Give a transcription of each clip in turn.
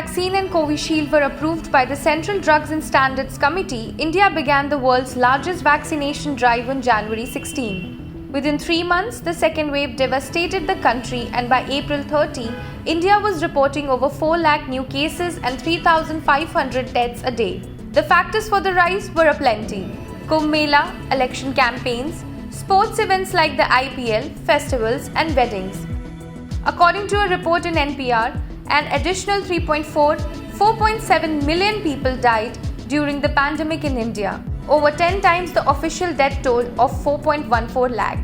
vaccine and Covishield were approved by the Central Drugs and Standards Committee, India began the world's largest vaccination drive on January 16. Within 3 months, the second wave devastated the country, and by April 30, India was reporting over 4 lakh new cases and 3,500 deaths a day. The factors for the rise were aplenty: Kumbh Mela, election campaigns, sports events like the IPL, festivals and weddings. According to a report in NPR, an additional 4.7 million people died during the pandemic in India, over 10 times the official death toll of 4.14 lakh.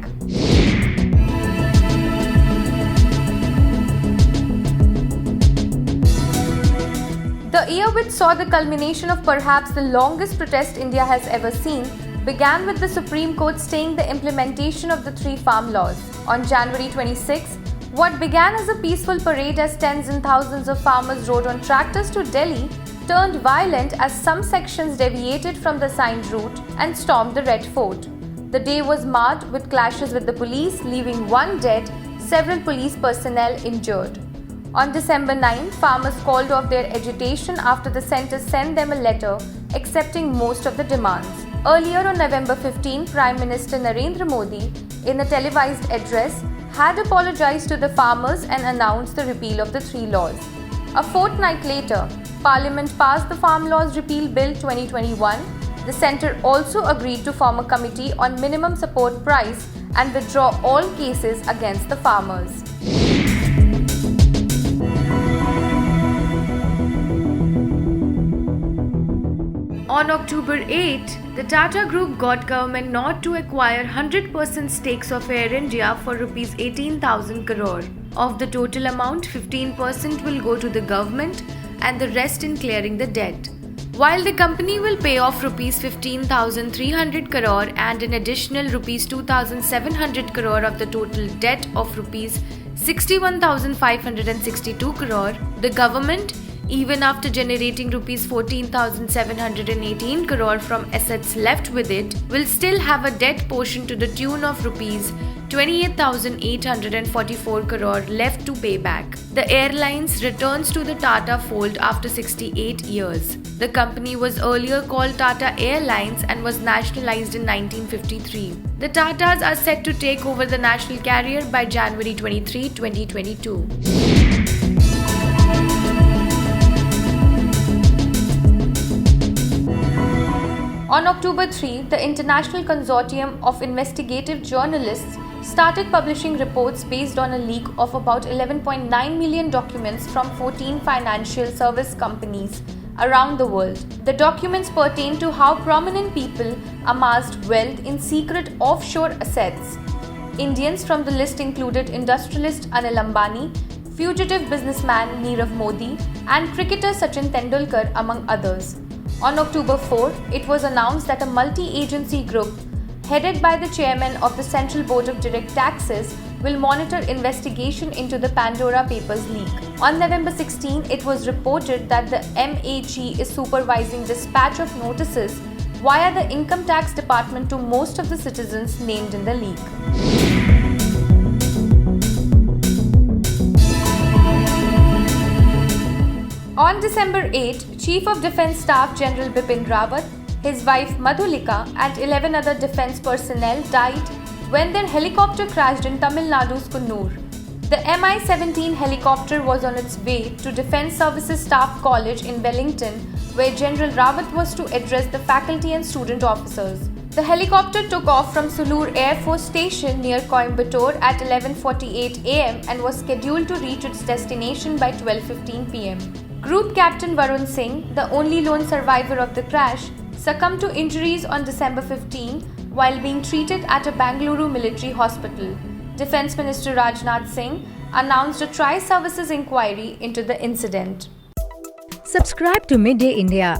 The year which saw the culmination of perhaps the longest protest India has ever seen began with the Supreme Court staying the implementation of the 3 farm laws. On January 26, what began as a peaceful parade as tens and thousands of farmers rode on tractors to Delhi turned violent as some sections deviated from the assigned route and stormed the Red Fort. The day was marred with clashes with the police, leaving 1 dead, several police personnel injured. On December 9, farmers called off their agitation after the centre sent them a letter accepting most of the demands. Earlier on November 15, Prime Minister Narendra Modi, in a televised address, had apologized to the farmers and announced the repeal of the 3 laws. A fortnight later, Parliament passed the Farm Laws Repeal Bill 2021. The centre also agreed to form a committee on minimum support price and withdraw all cases against the farmers. On October 8, the Tata Group got government nod to acquire 100% stakes of Air India for Rs 18,000 crore. Of the total amount, 15% will go to the government and the rest in clearing the debt. While the company will pay off Rs 15,300 crore and an additional Rs 2,700 crore of the total debt of Rs 61,562 crore, the government, even after generating Rs 14,718 crore from assets left with it, will still have a debt portion to the tune of Rs 28,844 crore left to pay back. The airlines returns to the Tata fold after 68 years. The company was earlier called Tata Airlines and was nationalized in 1953. The Tatas are set to take over the national carrier by January 23, 2022. On October 3, the International Consortium of Investigative Journalists started publishing reports based on a leak of about 11.9 million documents from 14 financial service companies around the world. The documents pertain to how prominent people amassed wealth in secret offshore assets. Indians from the list included industrialist Anil Ambani, fugitive businessman Nirav Modi, and cricketer Sachin Tendulkar, among others. On October 4, it was announced that a multi-agency group headed by the chairman of the Central Board of Direct Taxes will monitor investigation into the Panama Papers leak. On November 16, it was reported that the MAG is supervising dispatch of notices via the Income Tax Department to most of the citizens named in the leak. On December 8, Chief of Defence Staff General Bipin Rawat, his wife Madhulika and 11 other defence personnel died when their helicopter crashed in Tamil Nadu's Kannur. The Mi-17 helicopter was on its way to Defence Services Staff College in Wellington, where General Rawat was to address the faculty and student officers. The helicopter took off from Sulur Air Force Station near Coimbatore at 11:48 am and was scheduled to reach its destination by 12:15 pm. Group Captain Varun Singh, the only lone survivor of the crash, succumbed to injuries on December 15 while being treated at a Bangalore military hospital. Defence Minister Rajnath Singh announced a tri-services inquiry into the incident. Subscribe to Midday India.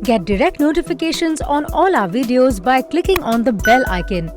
Get direct notifications on all our videos by clicking on the bell icon.